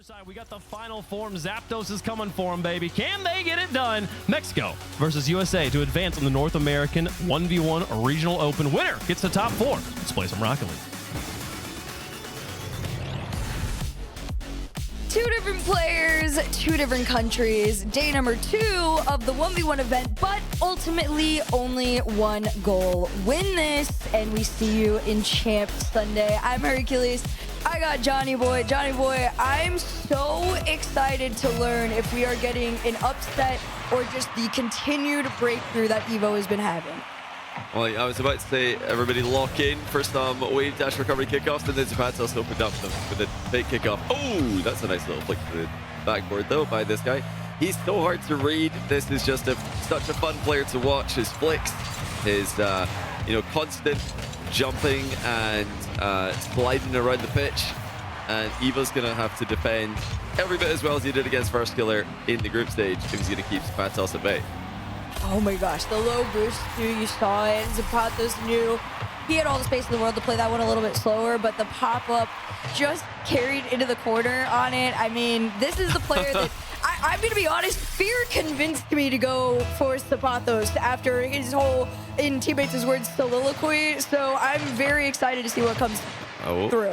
side, we got the final form. Zapdos is coming for them, baby. Can they get it done? Mexico versus USA to advance in the North American 1v1 Regional Open. Winner gets the top 4. Let's play some Rocket League. Two different players, two different countries. Day number 2 of the 1v1 event, but ultimately only one goal. Win this, and we see you in Champ Sunday. I'm Hercules. I got Johnny Boy. Johnny Boy, I'm so excited to learn if we are getting an upset or just the continued breakthrough that Evoh has been having. Well, I was about to say, everybody lock in for some wave dash recovery kickoffs, and then aZapatos opened up them with a fake kickoff. Oh, that's a nice little flick to the backboard, though, by this guy. He's so hard to read. This is just such a fun player to watch. His flicks, his constant jumping and sliding around the pitch. And Evoh's going to have to defend every bit as well as he did against First Killer in the group stage if he's going to keep aZapatos at bay. Oh my gosh, the low boost too, you saw it. aZapatos knew he had all the space in the world to play that one a little bit slower, but the pop-up just carried into the corner on it. I mean, this is the player that, I'm going to be honest, fear convinced me to go for aZapatos after his whole, in Teammates' words, soliloquy. So I'm very excited to see what comes through.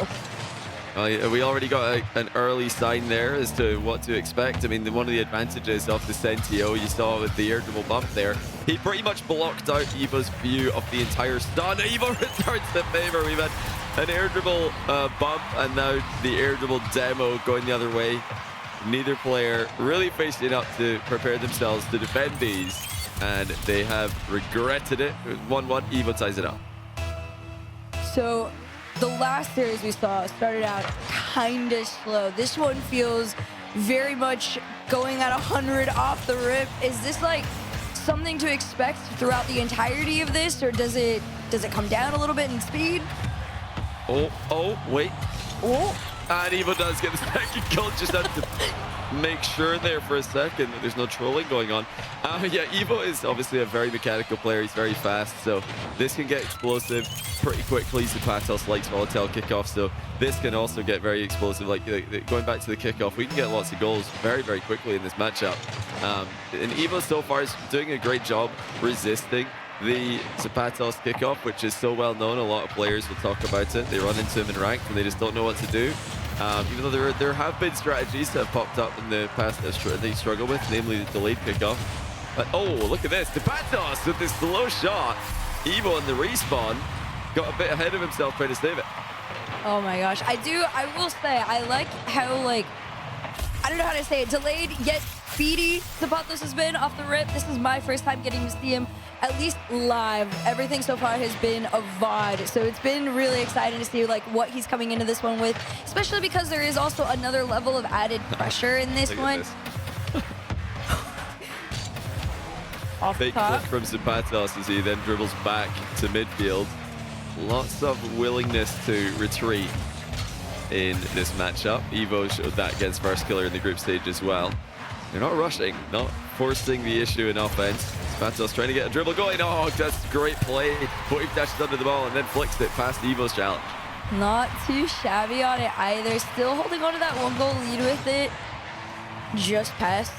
We already got an early sign there as to what to expect. I mean, one of the advantages of the Sentio you saw with the air dribble bump there, he pretty much blocked out Evoh's view of the entire stun. Evoh returns the favor. We've had an air dribble bump and now the air dribble demo going the other way. Neither player really facing up to prepare themselves to defend these, and they have regretted it. 1-1, Evoh ties it up. So the last series we saw started out kind of slow. This one feels very much going at 100 off the rip. Is this like something to expect throughout the entirety of this, or does it come down a little bit in speed? Oh, wait. Oh. And Evoh does get the second goal. Just had to make sure there for a second that there's no trolling going on. Yeah, Evoh is obviously a very mechanical player. He's very fast, so this can get explosive pretty quickly. aZapatos likes volatile kickoffs, so this can also get very explosive. Like going back to the kickoff, we can get lots of goals very, very quickly in this matchup. And Evoh so far is doing a great job resisting the aZapatos kickoff, which is so well known. A lot of players will talk about it. They run into him in ranked and they just don't know what to do. Even though there have been strategies that have popped up in the past that they struggle with, namely the delayed kickoff. But oh, look at this. aZapatos with this slow shot. Evoh in the respawn got a bit ahead of himself trying to save it. Oh my gosh. I will say, I like how, like, I don't know how to say it, delayed yet speedy aZapatos has been off the rip. This is my first time getting to see him at least live. Everything so far has been a VOD, so it's been really exciting to see like what he's coming into this one with, especially because there is also another level of added pressure in this one. Off fake flick from aZapatos as he then dribbles back to midfield. Lots of willingness to retreat in this matchup. Evoh showed that against First Killer in the group stage as well. They're not rushing, not forcing the issue in offense. aZapatos trying to get a dribble going. Oh, that's great play. Wave dashes under the ball and then flicks it past Evoh's challenge. Not too shabby on it either. Still holding on to that 1-goal lead with it. Just passed.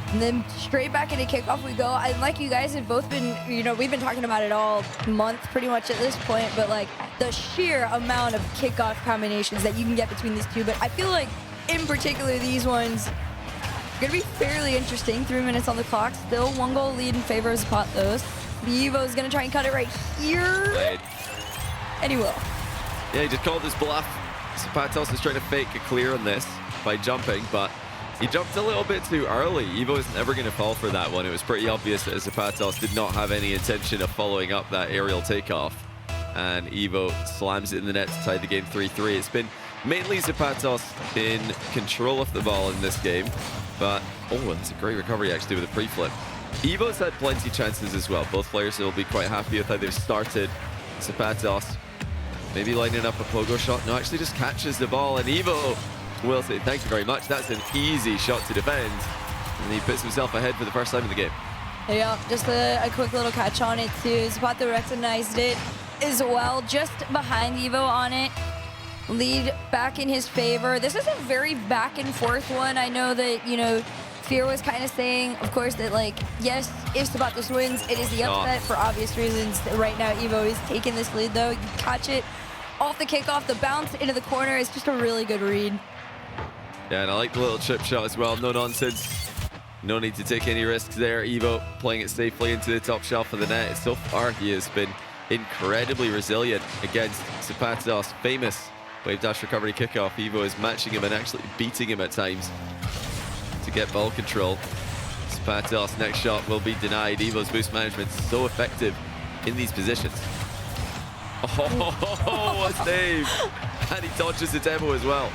And then straight back into kickoff we go. And like you guys have both been, we've been talking about it all month pretty much at this point, but like the sheer amount of kickoff combinations that you can get between these two. But I feel like in particular these ones going to be fairly interesting. 3 minutes on the clock. Still 1-goal lead in favor of aZapatos. Evoh is going to try and cut it right here. Right. And he will. Yeah, he just called his bluff. aZapatos is trying to fake a clear on this by jumping, but he jumped a little bit too early. Evoh is never going to fall for that one. It was pretty obvious that aZapatos did not have any intention of following up that aerial takeoff. And Evoh slams it in the net to tie the game 3-3. It's been mainly aZapatos in control of the ball in this game. But, oh, that's a great recovery actually with a pre-flip. Evoh's had plenty of chances as well. Both players will be quite happy with how they've started. aZapatos maybe lining up a pogo shot. No, actually just catches the ball, and Evoh will say thank you very much. That's an easy shot to defend. And he puts himself ahead for the first time in the game. Yeah, just a quick little catch on it too. aZapatos recognized it as well, just behind Evoh on it. lead back in his favor. This is a very back and forth one. I know that, you know, Fear was kind of saying, of course, that like, yes, if Zapatos wins, it is the upset for obvious reasons. Right now, Evoh is taking this lead though. You catch it off the kickoff, the bounce into the corner is just a really good read. Yeah, and I like the little chip shot as well. No nonsense. No need to take any risks there. Evoh playing it safely into the top shelf of the net. So far, he has been incredibly resilient against Zapatos' famous wave dash recovery kickoff. Evoh is matching him and actually beating him at times to get ball control. Zapatos' next shot will be denied. Evoh's boost management is so effective in these positions. Oh, a save! And he dodges the demo as well.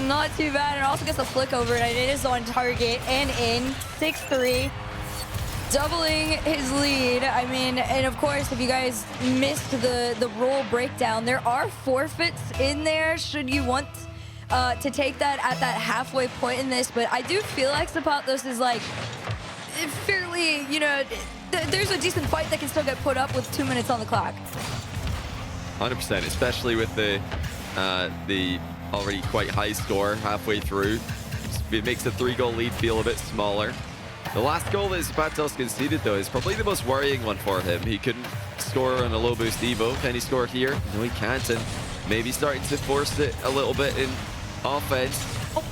Not too bad, and also gets a flick over, and it is on target and in 6-3, doubling his lead. I mean, and of course, if you guys missed the roll breakdown, there are forfeits in there should you want to take that at that halfway point in this, but I do feel like Zapatos is like fairly, you know, there's a decent fight that can still get put up with 2 minutes on the clock. 100%, especially with the already quite high score halfway through. It makes the 3-goal lead feel a bit smaller. The last goal that Zapatos conceded, though, is probably the most worrying one for him. He couldn't score on a low boost Evoh. Can he score here? No, he can't, and maybe starting to force it a little bit in offense.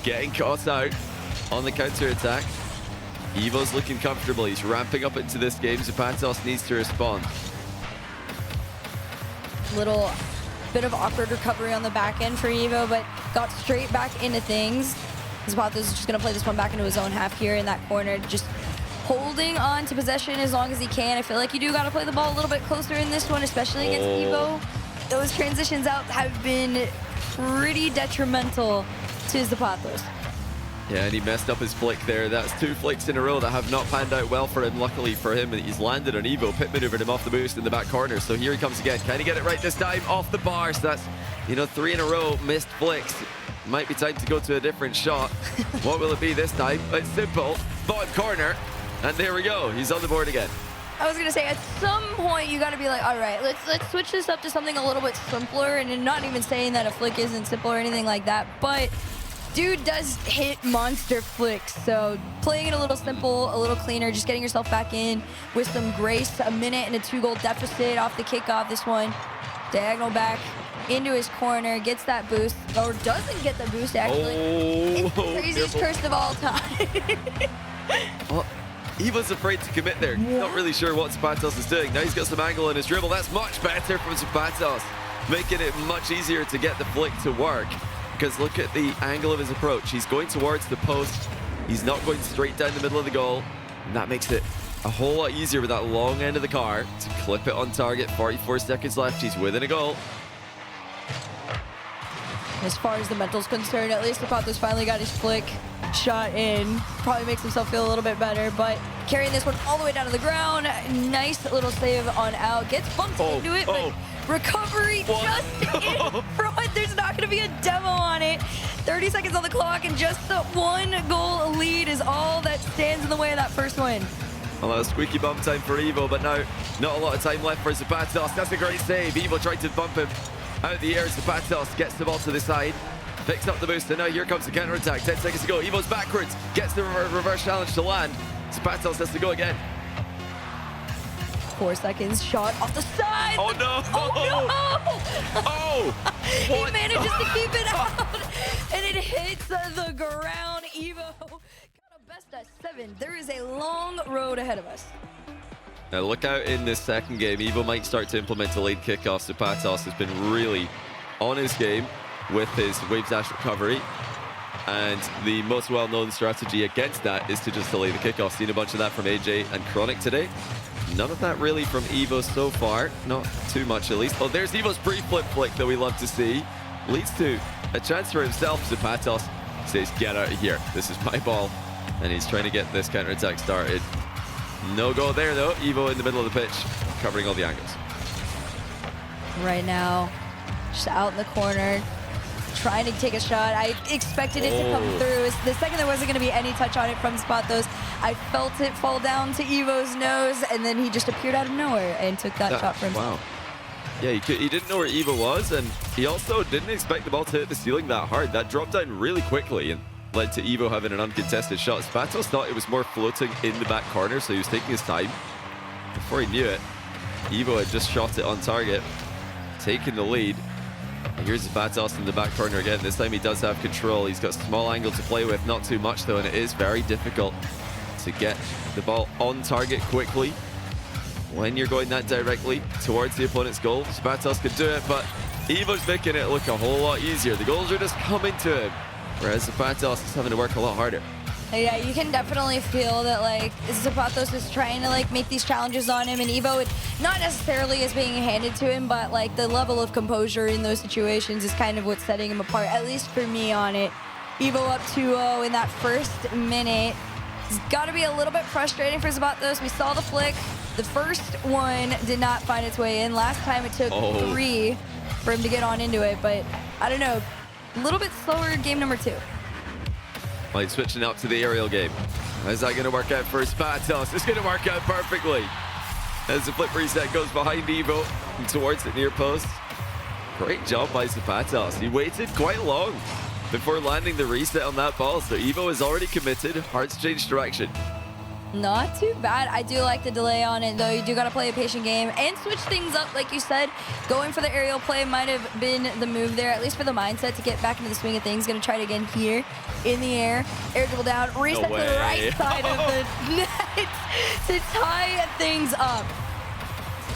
Getting caught out on the counter-attack. Evoh's looking comfortable. He's ramping up into this game. Zapatos needs to respond. Little bit of awkward recovery on the back end for Evoh, but got straight back into things. Zapatos is just going to play this one back into his own half here in that corner, just holding on to possession as long as he can. I feel like you do got to play the ball a little bit closer in this one, especially against Evoh. Those transitions out have been pretty detrimental to Zapatos. Yeah, and he messed up his flick there. That's 2 flicks in a row that have not panned out well for him. Luckily for him, he's landed on Evoh, pit maneuvered him off the boost in the back corner. So here he comes again. Can he get it right this time? Off the bar. So that's, you know, 3 in a row missed flicks. Might be time to go to a different shot. What will it be this time? It's simple. Bottom corner. And there we go. He's on the board again. I was gonna say, at some point you gotta be like, all right, let's switch this up to something a little bit simpler, and not even saying that a flick isn't simple or anything like that, but dude does hit monster flicks, so playing it a little simple, a little cleaner, just getting yourself back in with some grace. A minute and a 2-goal deficit off the kickoff. This one, diagonal back into his corner, gets that boost, or doesn't get the boost actually. It's the craziest curse of all time. Well, Evoh's afraid to commit there. Not really sure what Zapatos is doing. Now he's got some angle in his dribble. That's much better from Zapatos, making it much easier to get the flick to work. Because look at the angle of his approach. He's going towards the post. He's not going straight down the middle of the goal. And that makes it a whole lot easier with that long end of the car to clip it on target. 44 seconds left. He's within a goal. As far as the mental's concerned, at least Zapatos finally got his flick shot in. Probably makes himself feel a little bit better, but carrying this one all the way down to the ground. Nice little save on out. Gets bumped into it, but recovery just in front. There's not going to be a demo on it. 30 seconds on the clock, and just the 1-goal lead is all that stands in the way of that first win. Well, that was squeaky bump time for Evoh, but now not a lot of time left for Zapatos. That's a great save. Evoh tried to bump him out the air. Zapatos gets the ball to the side, picks up the boost, and now here comes the counter-attack. 10 seconds to go. Evoh's backwards, gets the reverse challenge to land. Zapatos has to go again. 4 seconds, shot off the side. Oh no! Oh no! Oh! He manages to keep it out, and it hits the ground. Evoh got a best at 7. There is a long road ahead of us. Now look out in this second game. Evoh might start to implement a late kickoff. Zapatos has been really on his game with his wave dash recovery. And the most well-known strategy against that is to just delay the kickoff. Seen a bunch of that from AJ and Chronic today. None of that really from Evoh so far. Not too much at least. Oh, there's Evoh's pre-flip flick that we love to see. Leads to a chance for himself. Zapatos says, get out of here. This is my ball. And he's trying to get this counter-attack started. No go there though. Evoh in the middle of the pitch, covering all the angles. Right now, just out in the corner, trying to take a shot. I expected it to come through. The second there wasn't going to be any touch on it from Zapatos, I felt it fall down to Evoh's nose, and then he just appeared out of nowhere and took that shot for himself. Wow. Yeah, he didn't know where Evoh was, and he also didn't expect the ball to hit the ceiling that hard. That dropped down really quickly and led to Evoh having an uncontested shot. aZapatos thought it was more floating in the back corner, so he was taking his time. Before he knew it, Evoh had just shot it on target, taking the lead. And here's aZapatos in the back corner again. This time he does have control. He's got small angle to play with, not too much though, and it is very difficult to get the ball on target quickly when you're going that directly towards the opponent's goal. aZapatos could do it, but Evoh's making it look a whole lot easier. The goals are just coming to him, whereas aZapatos is having to work a lot harder. Yeah, you can definitely feel that like aZapatos is trying to like make these challenges on him, and Evoh, not necessarily as being handed to him, but like the level of composure in those situations is kind of what's setting him apart, at least for me on it. Evoh up 2-0 in that first minute. It's got to be a little bit frustrating for aZapatos. We saw the flick. The first one did not find its way in. Last time it took 3 for him to get on into it, but I don't know, a little bit slower game number 2. Like switching up to the aerial game. How's that going to work out for aZapatos? It's going to work out perfectly. As the flip reset goes behind Evoh and towards the near post. Great job by aZapatos. He waited quite long before landing the reset on that ball. So Evoh is already committed. Hearts changed direction. Not too bad. I do like the delay on it, though. You do got to play a patient game and switch things up, like you said. Going for the aerial play might have been the move there, at least for the mindset to get back into the swing of things. Going to try it again here in the air. Air dribble down, reset to the right side of the net to tie things up.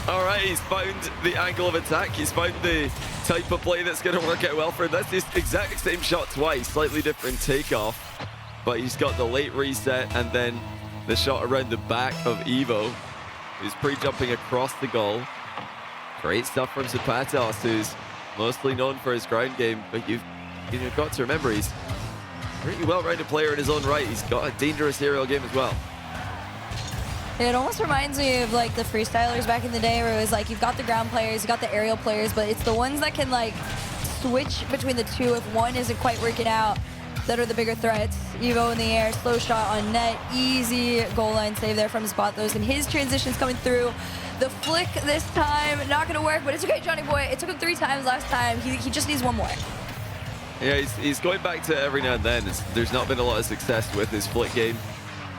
All right, he's found the angle of attack. He's found the type of play that's going to work out well for him. That's the exact same shot twice, slightly different takeoff. But he's got the late reset and then the shot around the back of Evoh, who's pre-jumping across the goal. Great stuff from aZapatos, who's mostly known for his ground game, but you've got to remember he's a pretty well-rounded player in his own right. He's got a dangerous aerial game as well. It almost reminds me of like the freestylers back in the day, where it was like you've got the ground players, you've got the aerial players, but it's the ones that can like switch between the two if one isn't quite working out that are the bigger threats. Evoh in the air, slow shot on net, easy goal line save there from aZapatos, and his transitions coming through. The flick this time, not gonna work, but it's okay, Johnny boy. It took him 3 times last time. He just needs one more. Yeah, he's going back to every now and then. There's not been a lot of success with his flick game,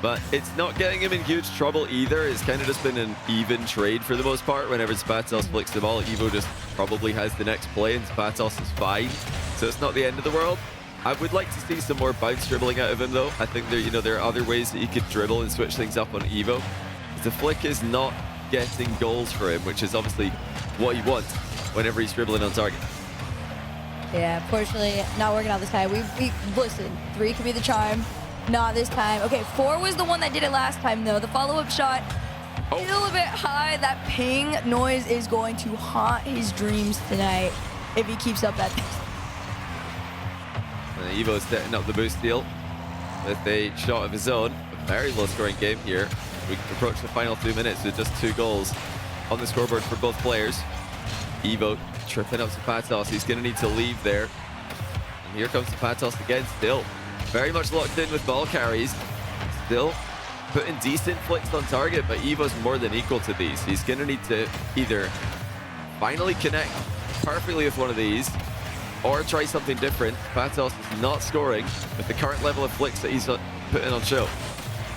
but it's not getting him in huge trouble either. It's kind of just been an even trade for the most part. Whenever aZapatos flicks the ball, Evoh just probably has the next play, and aZapatos is fine. So it's not the end of the world. I would like to see some more bounce dribbling out of him, though. I think there are other ways that he could dribble and switch things up on Evoh. The flick is not getting goals for him, which is obviously what he wants whenever he's dribbling on target. Yeah, unfortunately, not working out this time. We listen, 3 could be the charm. Not this time. Okay, 4 was the one that did it last time, though. The follow-up shot, still a bit high. That ping noise is going to haunt his dreams tonight if he keeps up that pace. And Evoh is setting up the boost deal with a shot of his own. A very low-scoring game here. We approach the final 2 minutes with just 2 goals on the scoreboard for both players. Evoh tripping up aZapatos. He's going to need to leave there. And here comes aZapatos again, still very much locked in with ball carries. Still putting decent flicks on target, but Evoh's more than equal to these. He's going to need to either finally connect perfectly with one of these or try something different. aZapatos is not scoring with the current level of flicks that he's putting on show.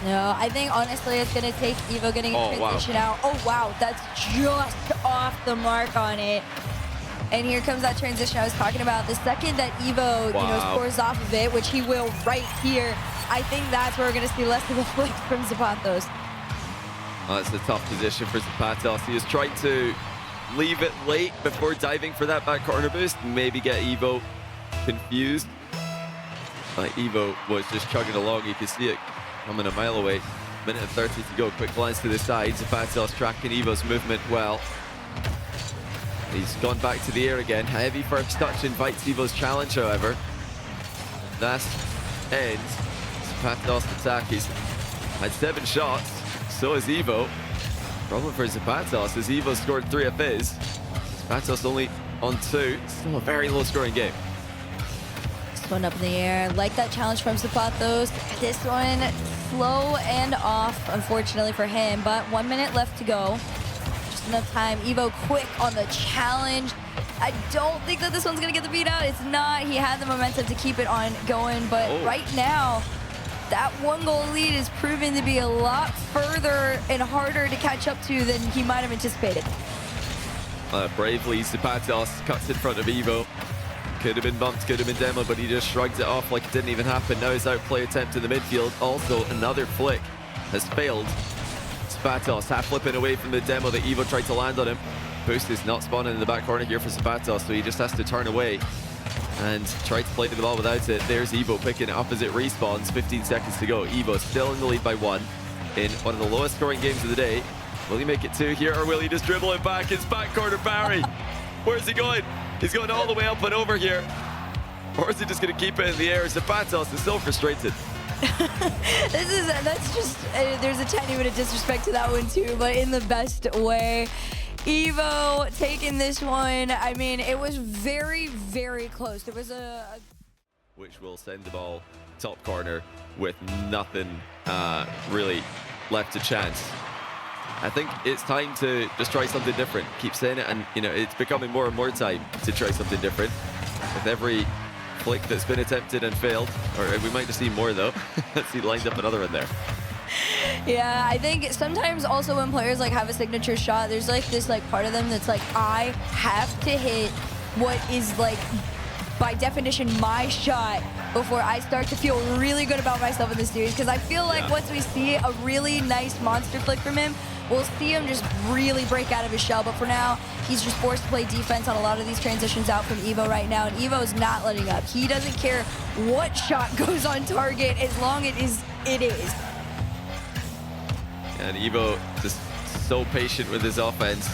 No, I think honestly it's going to take Evoh getting a transition out. Oh, wow, that's just off the mark on it. And here comes that transition I was talking about. The second that Evoh scores off of it, which he will right here, I think that's where we're going to see less of the flicks from aZapatos. Well, it's a tough position for aZapatos. He was trying to leave it late before diving for that back corner boost, maybe get Evoh confused. Evoh was just chugging along. You can see it coming a mile away. Minute and 30 to go. Quick glance to the side. aZapatos tracking Evoh's movement well. He's gone back to the air again. Heavy first touch invites Evoh's challenge, however. That ends aZapatos' attack. He's had 7 shots. So is Evoh. Problem for aZapatos is Evoh scored 3 of his. aZapatos only on 2. Still a very low scoring game. This one up in the air. Like that challenge from aZapatos. This one slow and off, unfortunately for him, but 1 minute left to go. Just just enough time. Evoh quick on the challenge. I don't think that this one's gonna get the beat out. It's not. He had the momentum to keep it on going, but right now, that 1-goal lead is proving to be a lot further and harder to catch up to than he might have anticipated. Bravely, aZapatos cuts in front of Evoh. Could have been bumped, could have been demoed, but he just shrugged it off like it didn't even happen. Now his outplay attempt in the midfield. Also, another flick has failed. aZapatos half flipping away from the demo that Evoh tried to land on him. Boost is not spawning in the back corner here for aZapatos, so he just has to turn away and try to play to the ball without it. There's Evoh picking it up as it respawns. 15 seconds to go. Evoh still in the lead by 1 in one of the lowest scoring games of the day. Will he make it 2 here, or will he just dribble it back? It's back corner Barry. Where's he going? He's going all the way up and over here. Or is he just going to keep it in the air? aZapatos is so frustrated. That's just, there's a tiny bit of disrespect to that one too, but in the best way. Evoh taking this one. I mean, it was very, very close. There was which will send the ball top corner with nothing really left to chance. I think it's time to just try something different. Keep saying it, and you know it's becoming more and more time to try something different. With every flick that's been attempted and failed, or we might just see more though. Let's see, lined up another one there. Yeah, I think sometimes also when players like have a signature shot, there's like this like part of them that's like, I have to hit what is like by definition my shot before I start to feel really good about myself in this series. Because I feel like once we see a really nice monster flick from him, we'll see him just really break out of his shell. But for now, he's just forced to play defense on a lot of these transitions out from Evoh right now. And Evoh is not letting up. He doesn't care what shot goes on target as long as it is. And Evoh just so patient with his offense.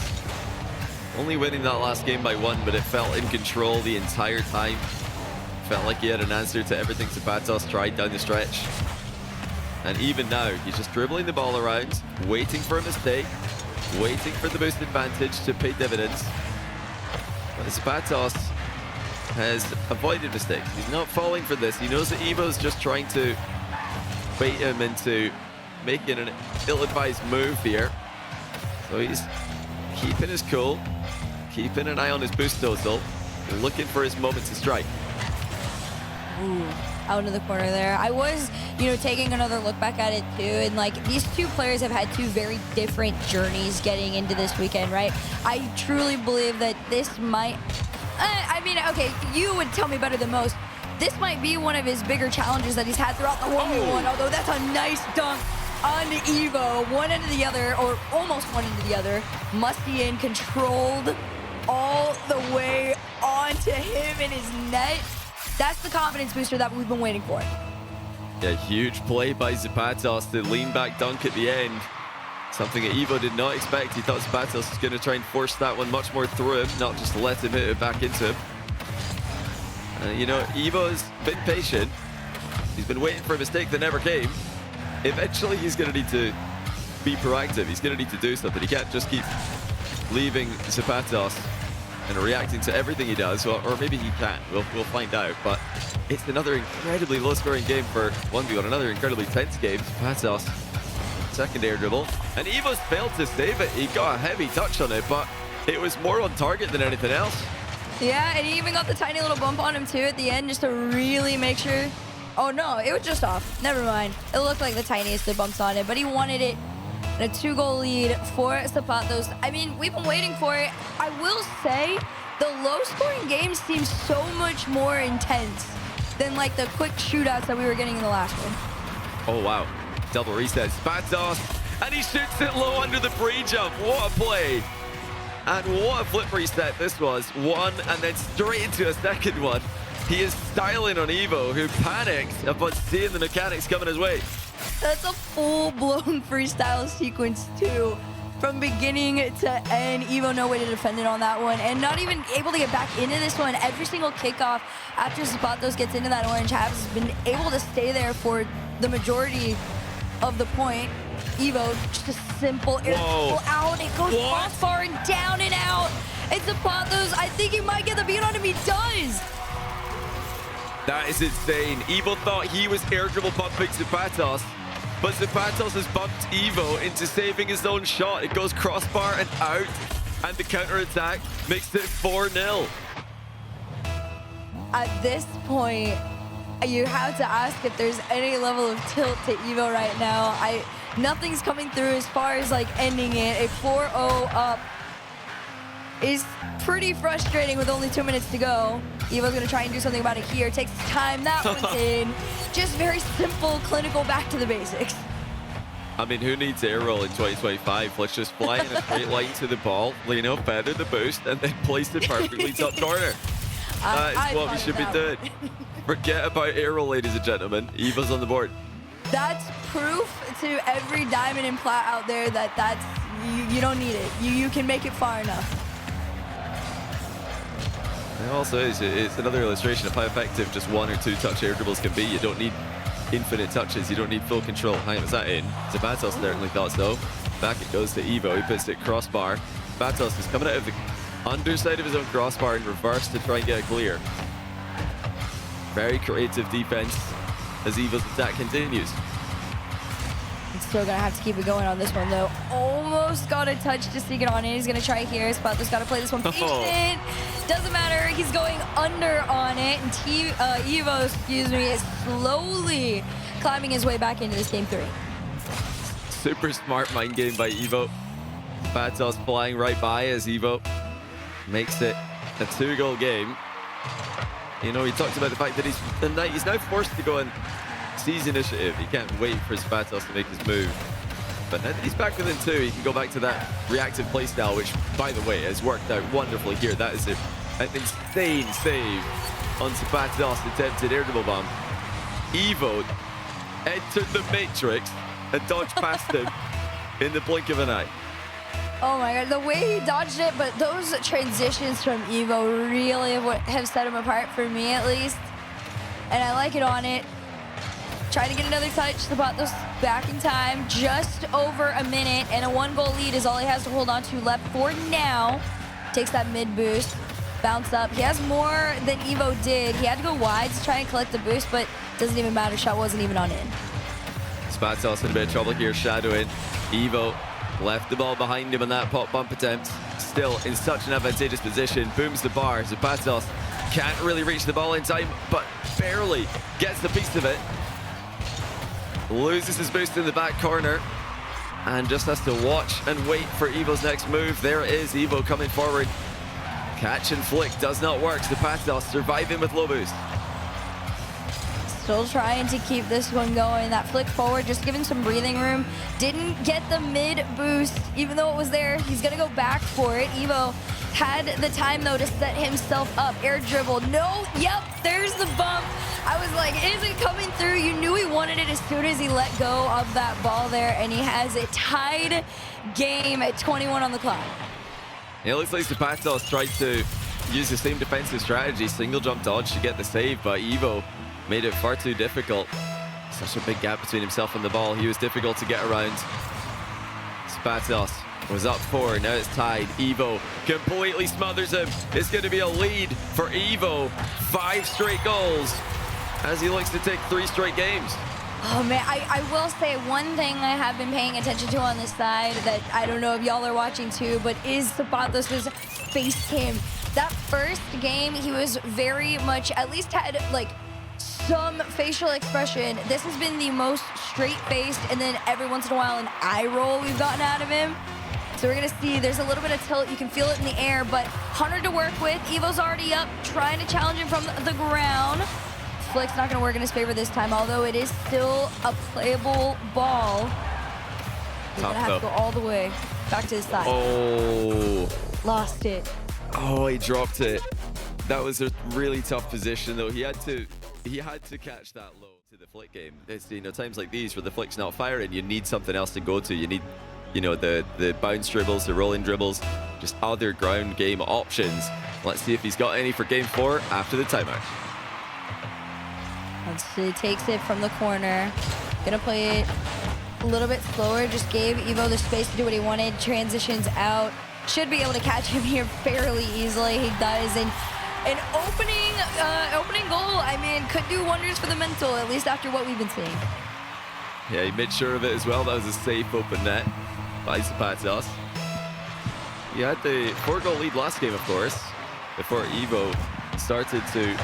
Only winning that last game by 1, but it felt in control the entire time. Felt like he had an answer to everything aZapatos tried down the stretch. And even now, he's just dribbling the ball around, waiting for a mistake, waiting for the boost advantage to pay dividends. But aZapatos has avoided mistakes. He's not falling for this. He knows that Evoh's just trying to bait him into making an ill-advised move here. So he's keeping his cool, keeping an eye on his boost total, looking for his moment to strike. Ooh, out of the corner there. I was, taking another look back at it too, and like these two players have had 2 very different journeys getting into this weekend, right? I truly believe that this might, okay, you would tell me better than most. This might be one of his bigger challenges that he's had throughout the 1v1, although that's a nice dunk on Evoh. One end to the other, or almost one end to the other. Musty in, controlled all the way onto him in his net. That's the confidence booster that we've been waiting for. Yeah, huge play by aZapatos, the lean back dunk at the end. Something that Evoh did not expect. He thought aZapatos was going to try and force that one much more through him, not just let him hit it back into him. Evoh's been patient. He's been waiting for a mistake that never came. Eventually, he's going to need to be proactive. He's going to need to do something. He can't just keep leaving aZapatos and reacting to everything he does. Or maybe he can. We'll find out. But it's another incredibly low-scoring game for 1v1. Another incredibly tense game. aZapatos, second air dribble. And Evoh's failed to save it. He got a heavy touch on it, but it was more on target than anything else. Yeah, and he even got the tiny little bump on him too at the end just to really make sure. Oh no, it was just off. Never mind. It looked like the tiniest of bumps on it, but he wanted it. And a 2-goal lead for aZapatos. I mean, we've been waiting for it. I will say, the low-scoring games seem so much more intense than like the quick shootouts that we were getting in the last one. Oh wow, double reset. aZapatos, and he shoots it low under the pre-jump. What a play. And what a flip reset this was. One, and then straight into a second one. He is styling on Evoh, who panicked upon seeing the mechanics coming his way. That's a full-blown freestyle sequence, too. From beginning to end, Evoh no way to defend it on that one. And not even able to get back into this one. Every single kickoff after aZapatos gets into that orange half has been able to stay there for the majority of the point. Evoh, just a simple air pull out. It goes off far and down and out. It's aZapatos. I think he might get the beat on him. He does. That is insane. Evoh thought he was air dribble bumping aZapatos. but Zapatos has bumped Evoh into saving his own shot. It goes crossbar and out, and the counter-attack makes it 4-0. At this point, you have to ask if there's any level of tilt to Evoh right now. Nothing's coming through as far as like ending it. A 4-0 up is pretty frustrating with only 2 minutes to go. Evoh's gonna try and do something about it here. Takes time, that one's in. Just very simple, clinical, back to the basics. I mean, who needs air roll in 2025? Let's just fly in a straight line to the ball, feather the boost, and then place it perfectly top corner. That is what we should be doing. Forget about air roll, ladies and gentlemen. Evoh's on the board. That's proof to every diamond and plat out there that you don't need it. You can make it far enough. It also is. It's another illustration of how effective just 1 or 2 touch air dribbles can be. You don't need infinite touches. You don't need full control. Hang on, was that in? Azapatos certainly thought so. Back it goes to Evoh. He puts it crossbar. Azapatos is coming out of the underside of his own crossbar in reverse to try and get a clear. Very creative defense as Evoh's attack continues. Still gonna have to keep it going on this one though. Almost got a touch to sneak it on in. He's gonna try here. Azapatos gotta play this one patient. Doesn't matter. He's going under on it. And Evoh, is slowly climbing his way back into this game 3. Super smart mind game by Evoh. Azapatos flying right by as Evoh makes it a 2-goal game. You know, he talked about the fact that he's now forced to go and seize initiative. He can't wait for Azapatos to make his move. But now that he's back within 2, he can go back to that reactive playstyle, which, by the way, has worked out wonderfully here. That is an insane save on Azapatos' attempted air dribble bomb. Evoh entered the matrix and dodged past him in the blink of an eye. Oh my god, the way he dodged it, but those transitions from Evoh really have set him apart, for me at least. And I like it on it. Trying to get another touch. Azapatos back in time. Just over a minute, and a 1-goal lead is all he has to hold on to left for now. Takes that mid boost. Bounce up. He has more than Evoh did. He had to go wide to try and collect the boost, but doesn't even matter. Shot wasn't even on in. Azapatos in a bit of trouble here, shadowing. Evoh left the ball behind him on that pop bump attempt. Still in such an advantageous position. Booms the bar. Azapatos can't really reach the ball in time, but barely gets the piece of it. Loses his boost in the back corner and just has to watch and wait for Evoh's next move. There it is, Evoh coming forward. Catch and flick does not work. Azapatos surviving with low boost. Still trying to keep this one going. That flick forward, just giving some breathing room. Didn't get the mid boost, even though it was there. He's gonna go back for it. Evoh had the time though to set himself up. Air dribble, no, yep, there's the bump. I was like, is it coming through? You knew he wanted it as soon as he let go of that ball there, and he has a tied game at 21 on the clock. It looks like Azapatos tried to use the same defensive strategy, single jump dodge to get the save, but Evoh made it far too difficult. Such a big gap between himself and the ball. He was difficult to get around. Azapatos was up 4, now it's tied. Evoh completely smothers him. It's going to be a lead for Evoh. 5 straight goals as he looks to take 3 straight games. Oh man, I will say one thing I have been paying attention to on this side that I don't know if y'all are watching too, but is Azapatos' face cam. That first game, he was very much, at least had like some facial expression. This has been the most straight-faced, and then every once in a while an eye roll we've gotten out of him. So we're gonna see there's a little bit of tilt. You can feel it in the air, but Hunter to work with. Evoh's already up, trying to challenge him from the ground. Flick's not gonna work in his favor this time, although it is still a playable ball. He's gonna have to go all the way back to his side. Oh. Lost it. Oh, he dropped it. That was a really tough position though. He had to catch that low to the flick game. It's, you know, times like these where the flick's not firing, you need something else to go to. You need, you know, the bounce dribbles, the rolling dribbles, just other ground game options. Let's see if he's got any for game 4 after the timeout. Let's see, takes it from the corner. Gonna play it a little bit slower. Just gave Evoh the space to do what he wanted. Transitions out. Should be able to catch him here fairly easily. He does. And an opening goal, I mean, could do wonders for the mental, at least after what we've been seeing. Yeah, he made sure of it as well. That was a safe open net by aZapatos. He had the 4-goal lead last game, of course, before Evoh started to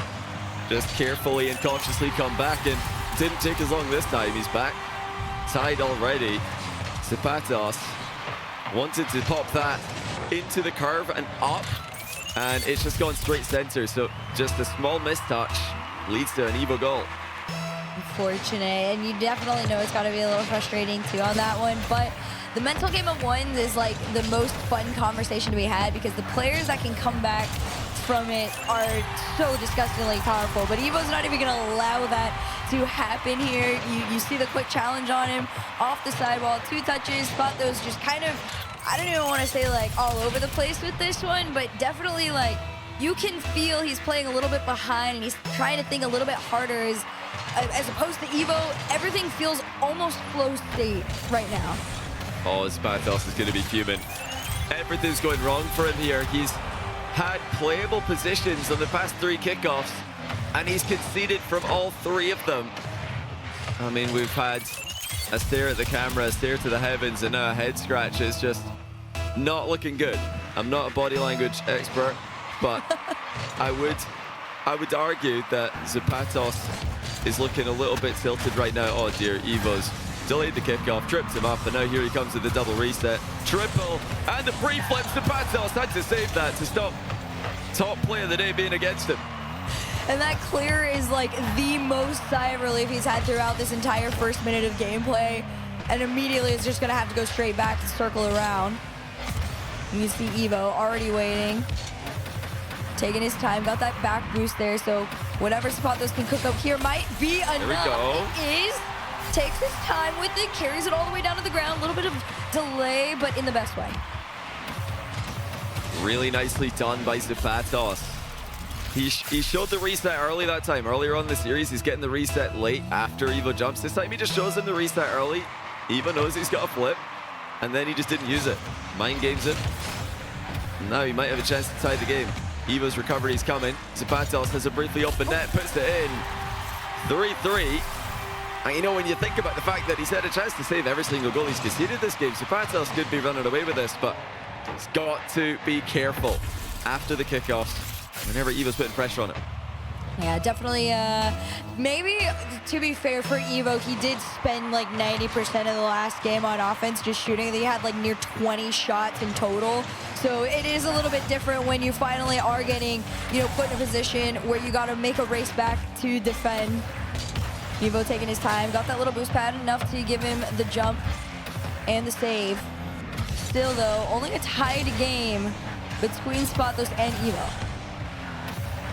just carefully and cautiously come back, and didn't take as long this time. He's back, tied already. aZapatos wanted to pop that into the curve and up, and it's just gone straight center. So just a small mistouch leads to an Evoh goal. Unfortunate, and you definitely know it's got to be a little frustrating too on that one, but the mental game of ones is like the most fun conversation to be had, because the players that can come back from it are so disgustingly powerful, but Evoh's not even going to allow that to happen here. You see the quick challenge on him off the sidewall, 2 touches. aZapatos just kind of, I don't even want to say like all over the place with this one, but definitely like you can feel he's playing a little bit behind, and he's trying to think a little bit harder as opposed to Evoh. Everything feels almost flow state right now. Oh, aZapatos is going to be fuming. Everything's going wrong for him here. He's had playable positions on the past 3 kickoffs, and he's conceded from all 3 of them. I mean, we've had a stare at the camera, a stare to the heavens, and now a head scratch. Is just not looking good. I'm not a body language expert, but I would argue that aZapatos is looking a little bit tilted right now. Oh dear, Evoh's delayed the kickoff, tripped him up, and now here he comes with the double reset. Triple, and the pre-flip. aZapatos had to save that to stop top play of the day being against him. And that clear is like the most sigh of relief he's had throughout this entire first minute of gameplay. And immediately is just gonna have to go straight back and circle around. You see Evoh already waiting, taking his time, got that back boost there, so whatever aZapatos can cook up here might be enough. There we go. It is. Takes his time with it, carries it all the way down to the ground. A little bit of delay, but in the best way. Really nicely done by aZapatos. He showed the reset early that time. Earlier on in the series, he's getting the reset late after Evoh jumps. This time he just shows him the reset early. Evoh knows he's got a flip, and then he just didn't use it. Mind games it. Now he might have a chance to tie the game. Evoh's recovery is coming. aZapatos has a briefly open net, puts it in. 3-3. And you know, when you think about the fact that he's had a chance to save every single goal he's conceded this game, aZapatos could be running away with this, but he's got to be careful after the kickoffs whenever Evoh's putting pressure on him. Yeah, definitely. Maybe, to be fair for Evoh, he did spend like 90% of the last game on offense just shooting. He had like near 20 shots in total. So it is a little bit different when you finally are getting, you know, put in a position where you got to make a race back to defend. Evoh taking his time, got that little boost pad, enough to give him the jump and the save. Still though, only a tied game between aZapatos and Evoh.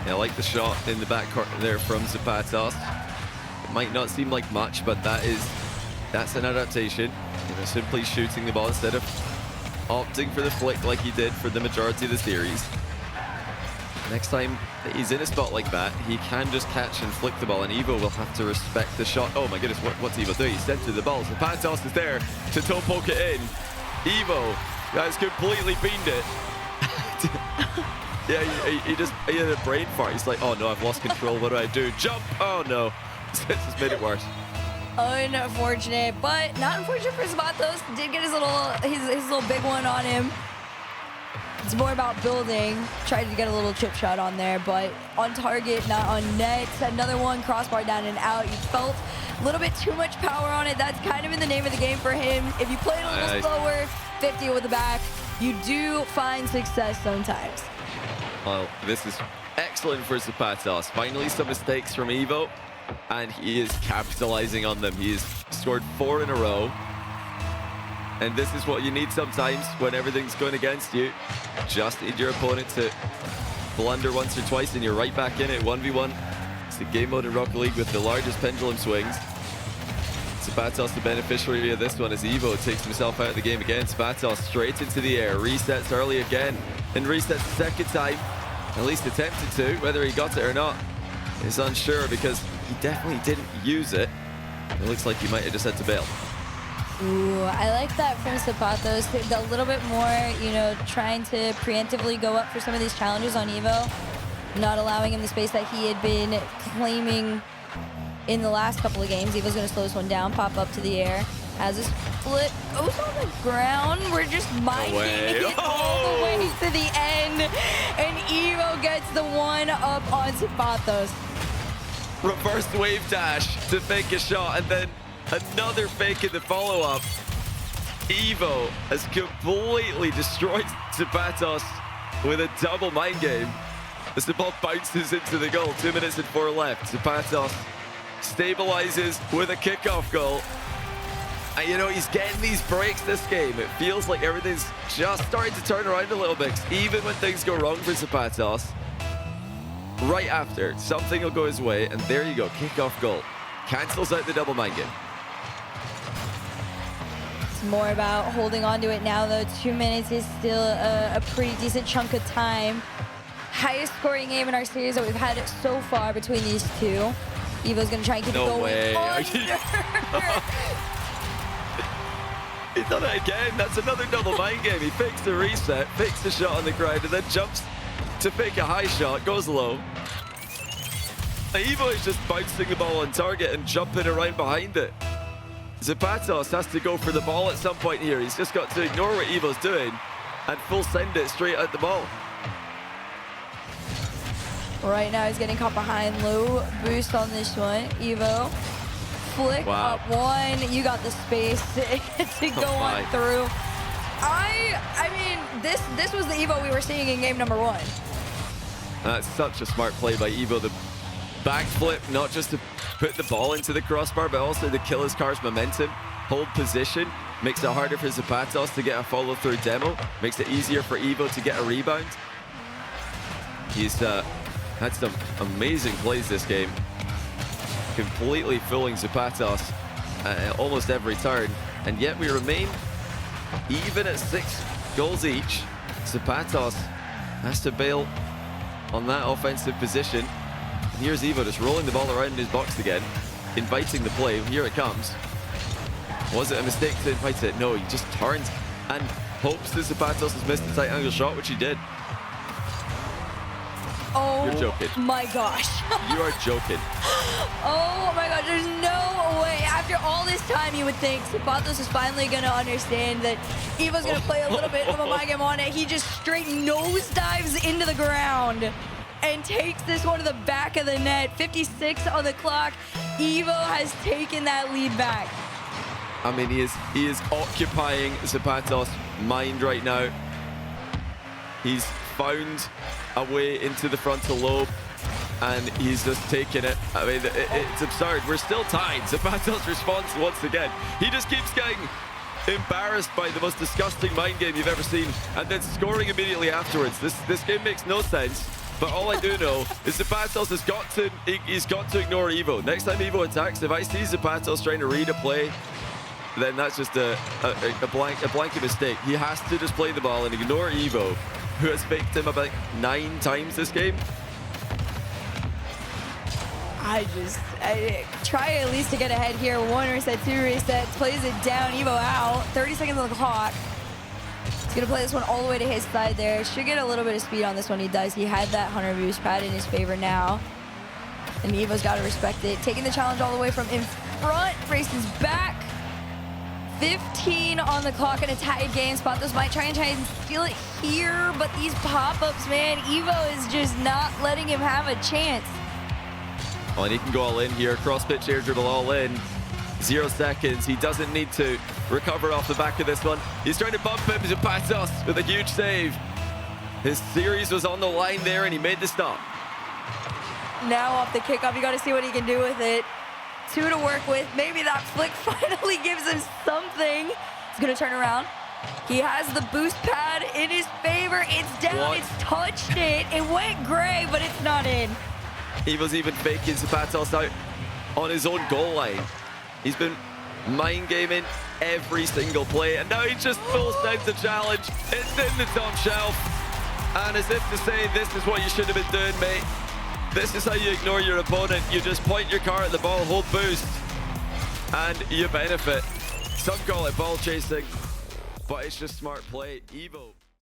Yeah, I like the shot in the back court there from aZapatos. It might not seem like much, but that's an adaptation. You know, simply shooting the ball instead of opting for the flick like he did for the majority of the series. Next time he's in a spot like that, he can just catch and flick the ball, and Evoh will have to respect the shot. Oh my goodness, what's Evoh doing? He centered the ball. aZapatos is there to toe poke it in. Evoh has completely beamed it. Yeah, he had a brain fart. He's like, oh no, I've lost control. What do I do? Jump! Oh no. This just made it worse. Unfortunate, but not unfortunate for aZapatos. Did get his little big one on him. It's more about building. Tried to get a little chip shot on there, but on target, not on net. Another one, crossbar down and out. You felt a little bit too much power on it. That's kind of in the name of the game for him. If you play it a little slower, 50 with the back, you do find success sometimes. Well, this is excellent for aZapatos. Finally, some mistakes from Evoh, and he is capitalizing on them. He has scored 4 in a row. And this is what you need sometimes when everything's going against you. Just need your opponent to blunder once or twice, and you're right back in it. 1v1. It's the game mode in Rocket League with the largest pendulum swings. aZapatos the beneficiary of this one as Evoh takes himself out of the game again. aZapatos straight into the air, resets early again, and resets the second time. At least attempted to. Whether he got it or not is unsure, because he definitely didn't use it. It looks like he might have just had to bail. Ooh, I like that from aZapatos. A little bit more, you know, trying to preemptively go up for some of these challenges on Evoh, not allowing him the space that he had been claiming in the last couple of games. Evo's gonna slow this one down, pop up to the air. As this flip goes on the ground, we're just minding it all the way to the end. And Evoh gets the one up on aZapatos. Reverse wave dash to fake a shot, and then another fake in the follow-up. Evoh has completely destroyed aZapatos with a double mind game. As the ball bounces into the goal, 2 minutes and 4 left. aZapatos stabilizes with a kickoff goal. And you know, he's getting these breaks this game. It feels like everything's just starting to turn around a little bit. Even when things go wrong for aZapatos, right after, something will go his way, and there you go, kickoff goal. Cancels out the double mind game. It's more about holding on to it now, though. 2 minutes is still a pretty decent chunk of time. Highest scoring game in our series that we've had so far between these two. Evo's gonna try and keep it going. Way. He's done it again. That's another double mind game. He fakes the reset, fakes the shot on the ground, and then jumps to fake a high shot, goes low. Evoh is just bouncing the ball on target and jumping around behind it. aZapatos has to go for the ball at some point here. He's just got to ignore what Evo's doing and full send it straight at the ball. Right now he's getting caught behind. Low boost on this one. Evoh. Flick up one. You got the space to go on through. I mean, this was the Evoh we were seeing in game number 1. That's such a smart play by Evoh. The backflip, not just to put the ball into the crossbar, but also to kill his car's momentum, hold position, makes it harder for aZapatos to get a follow-through demo, makes it easier for Evoh to get a rebound. He's had some amazing plays this game, completely fooling aZapatos almost every turn, and yet we remain even at 6 goals each. aZapatos has to bail on that offensive position. And here's Evoh just rolling the ball around in his box again, inviting the play. Here it comes. Was it a mistake to invite it? No, he just turns and hopes that aZapatos has missed the tight angle shot, which he did. Oh, you're joking. My gosh. You are joking. Oh my gosh, there's no way. After all this time, you would think aZapatos is finally going to understand that Evo's going to play a little bit of a mind game on it. He just straight nosedives into the ground and takes this one to the back of the net. 56 on the clock. Evoh has taken that lead back. I mean, he is occupying aZapatos' mind right now. He's found a way into the frontal lobe, and he's just taken it. I mean, it's absurd. We're still tied. aZapatos responds once again. He just keeps getting embarrassed by the most disgusting mind game you've ever seen, and then scoring immediately afterwards. This game makes no sense. But all I do know is aZapatos he's got to ignore Evoh. Next time Evoh attacks, if I see aZapatos trying to read a play, then that's just a blanket mistake. He has to just play the ball and ignore Evoh, who has faked him about 9 times this game. I try at least to get ahead here. 1 reset, 2 resets, plays it down, Evoh out. 30 seconds on the clock. He's gonna play this one all the way to his side there. Should get a little bit of speed on this one. He does. He had that 100 boost pad in his favor now. And Evo's gotta respect it. Taking the challenge all the way from in front, races back. 15 on the clock in a tied game. aZapatos might try and steal it here, but these pop-ups, man, Evoh is just not letting him have a chance. Oh, and he can go all in here. Cross-pitch air dribble all in. 0 seconds. He doesn't need to recover off the back of this one. He's trying to bump him. aZapatos with a huge save. His series was on the line there, and he made the stop. Now off the kickoff, you got to see what he can do with it. 2 to work with. Maybe that flick finally gives him something. He's going to turn around. He has the boost pad in his favor. It's down. It's touched it. It went gray, but it's not in. He was even faking aZapatos out on his own goal line. He's been mind gaming every single play, and now he just full sends the challenge. It's in the top shelf. And as if to say, this is what you should have been doing, mate. This is how you ignore your opponent. You just point your car at the ball, hold boost, and you benefit. Some call it ball chasing, but it's just smart play. Evoh.